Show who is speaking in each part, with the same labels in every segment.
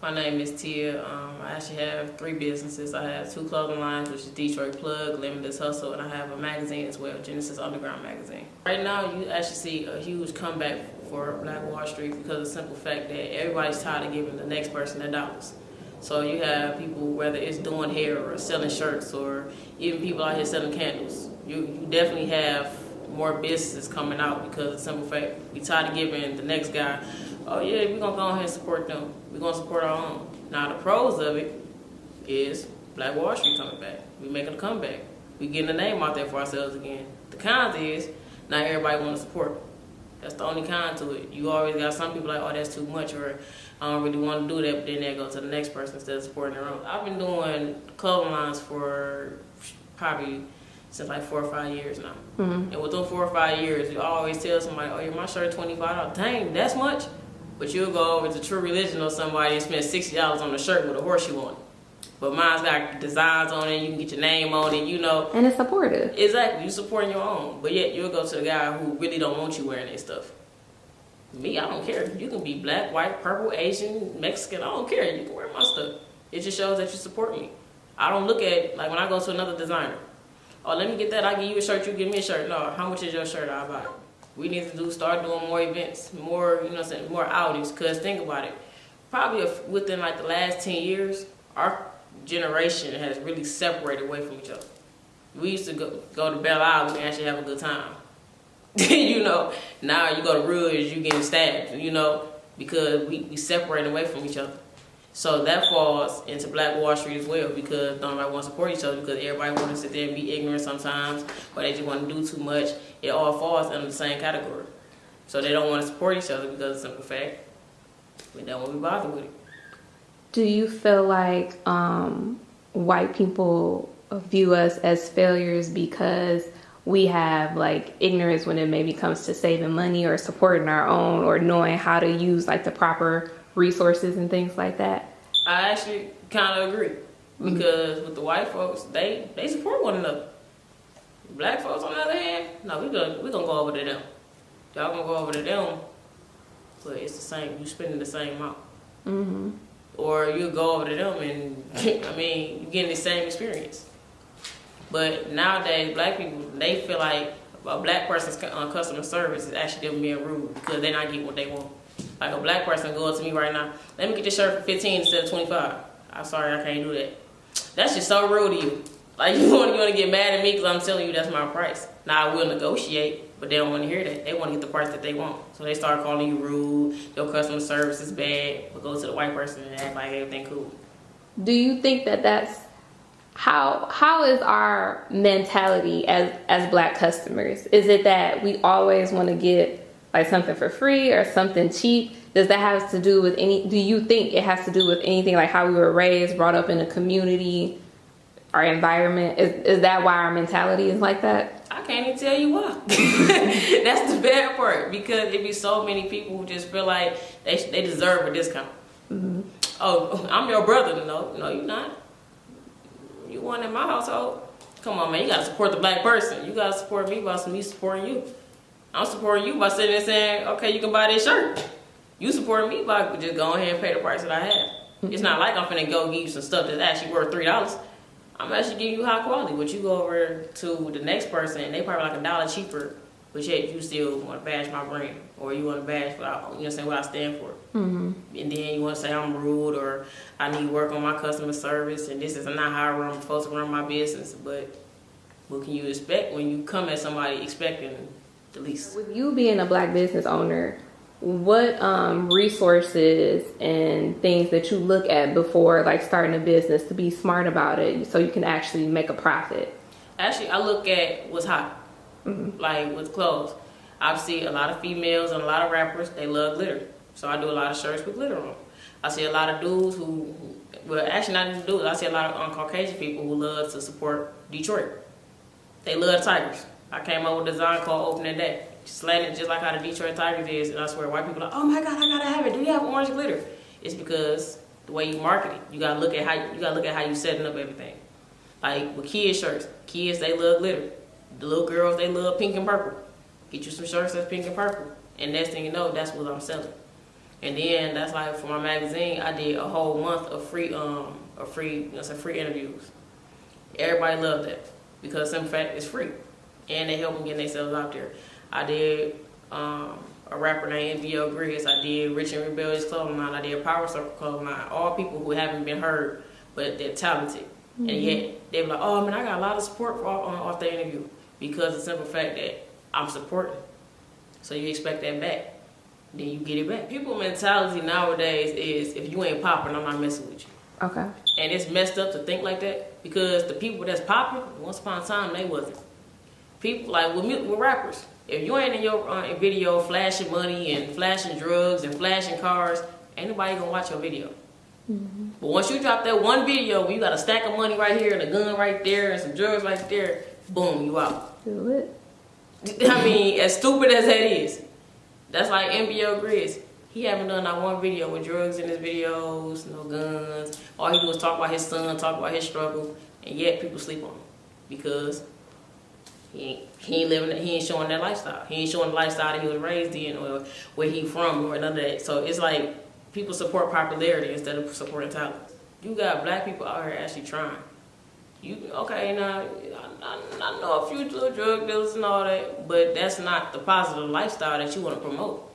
Speaker 1: My name is Tia. I actually have 3 businesses. I have 2 clothing lines, which is Detroit Plug, Limitless Hustle, and I have a magazine as well, Genesis Underground Magazine. Right now, you actually see a huge comeback for Black Wall Street because of the simple fact that everybody's tired of giving the next person their dollars. So you have people, whether it's doing hair or selling shirts or even people out here selling candles. You definitely have more businesses coming out because of the simple fact we tired of giving the next guy, oh yeah, we're going to go ahead and support them. We're going to support our own. Now the pros of it is Black Wall Street coming back. We're making a comeback. We're getting the name out there for ourselves again. The cons is not everybody want to support. That's the only con to it. You always got some people like, oh, that's too much, or I don't really want to do that, but then they go to the next person instead of supporting their own. I've been doing clothing lines for probably since like 4 or 5 years now. Mm-hmm. And within 4 or 5 years, you always tell somebody, oh, yeah, my shirt $25. Dang, that's much? But you'll go over to True Religion or somebody and spend $60 on a shirt with a horseshoe on it. But mine's got designs on it, you can get your name on it, you know.
Speaker 2: And it's supportive.
Speaker 1: Exactly, you supporting your own. But yet you'll go to the guy who really don't want you wearing that stuff. Me, I don't care. You can be black, white, purple, Asian, Mexican, I don't care. You can wear my stuff. It just shows that you support me. I don't look at, like when I go to another designer, oh, let me get that, I give you a shirt, you give me a shirt. No, how much is your shirt? I'll buy it. We need to start doing more events, more, you know what I'm saying, more outings, because think about it. Probably within like the last 10 years, our generation has really separated away from each other. We used to go to Belle Isle, we can actually have a good time. You know, now you go to Rouge, you getting stabbed, you know, because we separate away from each other. So that falls into Black Wall Street as well, because nobody wants to support each other, because everybody wants to sit there and be ignorant sometimes, or they just want to do too much. It all falls under the same category. So they don't want to support each other because of the simple fact we don't want to be bothered with it.
Speaker 2: Do you feel like white people view us as failures because we have like ignorance when it maybe comes to saving money or supporting our own or knowing how to use like the proper resources and things like that?
Speaker 1: I actually kind of agree, because with the white folks, they support one another. Black folks, on the other hand, no, we gonna go over to them. Y'all gonna go over to them, but it's the same. You spending the same amount. Mm-hmm. Or you go over to them and, I mean, you getting the same experience. But nowadays, black people, they feel like a black person's customer service is actually them being rude because they're not getting what they want. Like a black person go up to me right now, let me get your shirt for 15 instead of 25. I'm sorry, I can't do that. That's just so rude to you. Like you want to get mad at me because I'm telling you that's my price. Now I will negotiate, but they don't want to hear that. They want to get the price that they want. So they start calling you rude, your customer service is bad, but go to the white person and act like everything cool.
Speaker 2: Do you think that that's how is our mentality as black customers? Is it that we always want to get like something for free or something cheap? Does that have to do with do you think it has to do with anything like how we were raised, brought up in a community, our environment? Is that why our mentality is like that?
Speaker 1: I can't even tell you why. That's the bad part, because it be so many people who just feel like they deserve a discount. Mm-hmm. Oh, I'm your brother. No, you're not. You one in my household. Come on, man. You gotta support the black person. You gotta support me by me supporting you. I'm supporting you by sitting there saying, okay, you can buy this shirt. You support me by just going ahead and pay the price that I have. Mm-hmm. It's not like I'm finna go give you some stuff that's actually worth $3. I'm actually giving you high quality. But you go over to the next person and they probably like $1 cheaper, but yet you still want to bash my brand, or you want to bash what I stand for. Mm-hmm. And then you want to say I'm rude, or I need to work on my customer service, and this is not how I'm supposed to run my business. But what can you expect when you come at somebody expecting the least?
Speaker 2: With you being a black business owner, what resources and things that you look at before like starting a business to be smart about it so you can actually make a profit?
Speaker 1: Actually, I look at what's hot. Mm-hmm. Like with clothes, I see a lot of females and a lot of rappers, they love glitter, so I do a lot of shirts with glitter on. I see a lot of dudes who, well, actually not even dudes, I see a lot of Caucasian people who love to support Detroit. They love Tigers. I came up with a design called Opening Day, slanted just like how the Detroit Tigers is, and I swear white people are like, oh my God, I gotta have it. Do you have orange glitter? It's because the way you market it, you gotta look at how you setting up everything. Like with kids shirts, kids they love glitter. The little girls, they love pink and purple. Get you some shirts that's pink and purple. And next thing you know, that's what I'm selling. And then that's like for my magazine, I did a whole month of free interviews. Everybody loved that because in fact it's free, and they help them get themselves out there. I did a rapper named NBL Grizz. I did Rich and Rebellious clothing line. I did Power Circle clothing line. All people who haven't been heard, but they're talented, and yet they were like, "Oh man, I got a lot of support off the interview," because the simple fact that I'm supporting. So you expect that back. Then you get it back. People mentality nowadays is if you ain't popping, I'm not messing with you.
Speaker 2: Okay.
Speaker 1: And it's messed up to think like that because the people that's popping, once upon a time, they wasn't. People like with rappers, if you ain't in your video flashing money and flashing drugs and flashing cars, ain't nobody gonna watch your video. But once you drop that one video where you got a stack of money right here and a gun right there and some drugs right there, boom, you out.
Speaker 2: Do it.
Speaker 1: I mean, as stupid as that is. That's like NBL Grizz. He haven't done not one video with drugs in his videos, no guns. All he do is talk about his son, talk about his struggle, and yet people sleep on him because he ain't showing that lifestyle. He ain't showing the lifestyle that he was raised in or where he from or none of that. So it's like people support popularity instead of supporting talent. You got black people out here actually trying. Okay, now I know a few little drug dealers and all that, but that's not the positive lifestyle that you want to promote.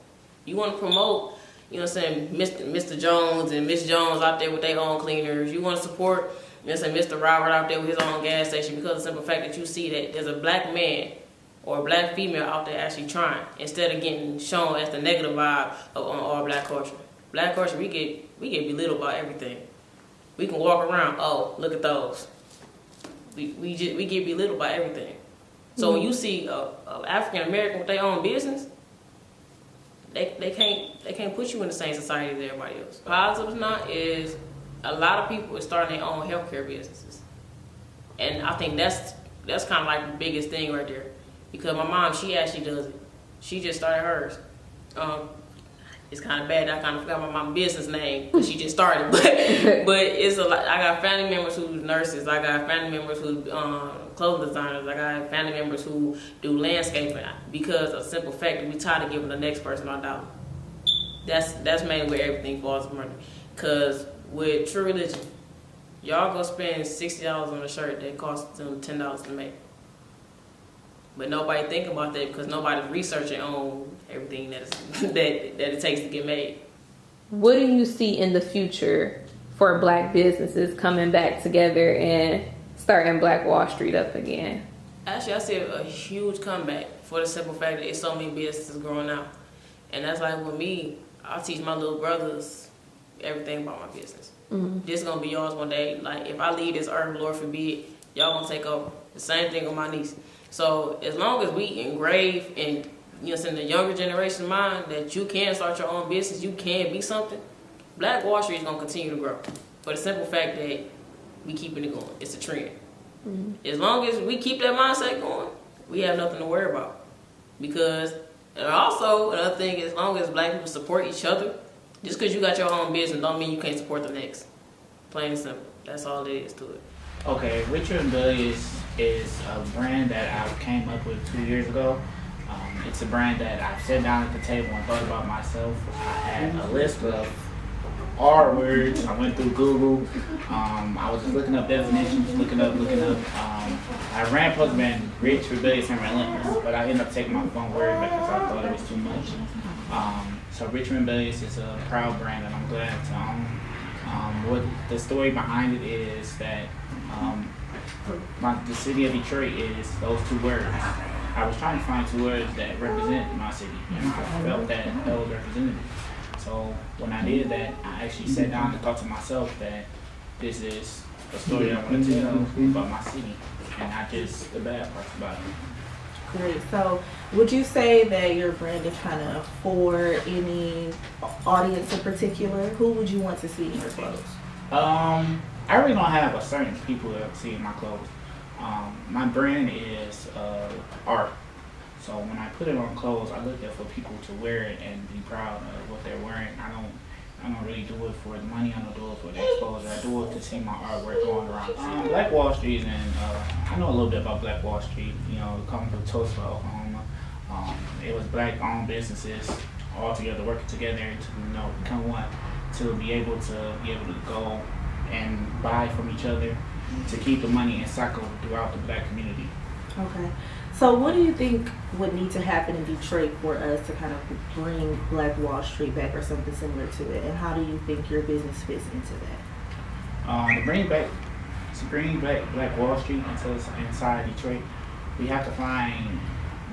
Speaker 1: You want to promote, you know what I'm saying, Mr. Jones and Miss Jones out there with their own cleaners. You want to support, you know what I'm saying, Mr. Robert out there with his own gas station because of the simple fact that you see that there's a black man or a black female out there actually trying instead of getting shown as the negative vibe on all black culture. Black culture, we get belittled by everything. We can walk around, oh, look at those. We get belittled by everything. So when you see a African American with their own business, they can't put you in the same society as everybody else. Positives now is a lot of people are starting their own healthcare businesses, and I think that's kind of like the biggest thing right there. Because my mom, she actually does it. She just started hers. It's kind of bad that I kind of forgot my mom's business name because she just started. But it's a lot. I got family members who's nurses. I got family members who clothing designers. I got family members who do landscaping because of the simple fact that we tired of giving the next person our dollar. That's mainly where everything falls from. Because with True Religion, y'all go spend $60 on a shirt that costs them $10 to make. But nobody think about that because nobody's researching on everything that it takes to get made.
Speaker 2: What do you see in the future for black businesses coming back together and starting Black Wall Street up again?
Speaker 1: Actually, I see a huge comeback for the simple fact that it's so many businesses growing out. And that's like with me, I teach my little brothers everything about my business. This is going to be yours one day. Like, if I leave this earth, Lord forbid, y'all going to take over. The same thing with my niece. So as long as we engrave in, you know, in the younger generation mind that you can start your own business, you can be something, Black Wall Street is going to continue to grow. For the simple fact that we keeping it going. It's a trend. As long as we keep that mindset going, we have nothing to worry about. Because, and also, another thing, as long as black people support each other, just because you got your own business don't mean you can't support the next. Plain and simple. That's all it is to it.
Speaker 3: Okay, Richard and Billy is a brand that I came up with 2 years ago. It's a brand that I sat down at the table and thought about myself. I had a list of R words. I went through Google. I was just looking up definitions, looking up. I ran post-brand Rich, Rebellious, and Relentless, but I ended up taking my phone word because I thought it was too much. So Rich and Rebellious is a proud brand that I'm glad to own. What the story behind it is that the city of Detroit is those two words. I was trying to find two words that represent my city, and I felt that was representative. So when I did that, I actually sat down and thought to myself that this is a story that I want to tell about my city, and not just the bad parts about it.
Speaker 4: Great. So would you say that your brand is kind of for any audience in particular? Who would you want to see in your clothes?
Speaker 3: I really don't have a certain people that see my clothes. My brand is art. So when I put it on clothes, I look at for people to wear it and be proud of what they're wearing. I don't really do it for the money. I don't do it for the exposure. I do it to see my artwork going around. Black Wall Street, and I know a little bit about Black Wall Street. You know, coming from Tulsa, Oklahoma. It was black-owned businesses all together, working together to become one, to be able to go and buy from each other, to keep the money in cycle throughout the Black community.
Speaker 4: Okay. So what do you think would need to happen in Detroit for us to kind of bring Black Wall Street back or something similar to it? And how do you think your business fits into that?
Speaker 3: To bring back Black Wall Street inside Detroit, we have to find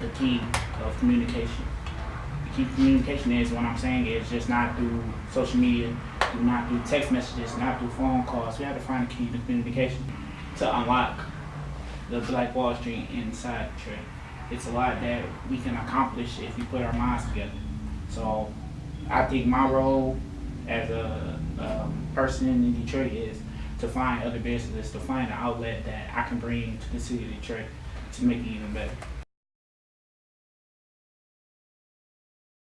Speaker 3: the key of communication. The key to communication is, what I'm saying, is just not through social media, not through text messages, not through phone calls. We have to find the key to communication to unlock the Black Wall Street inside Detroit. It's a lot that we can accomplish if we put our minds together. So I think my role as a person in Detroit is to find other businesses, to find an outlet that I can bring to the city of Detroit to make it even better.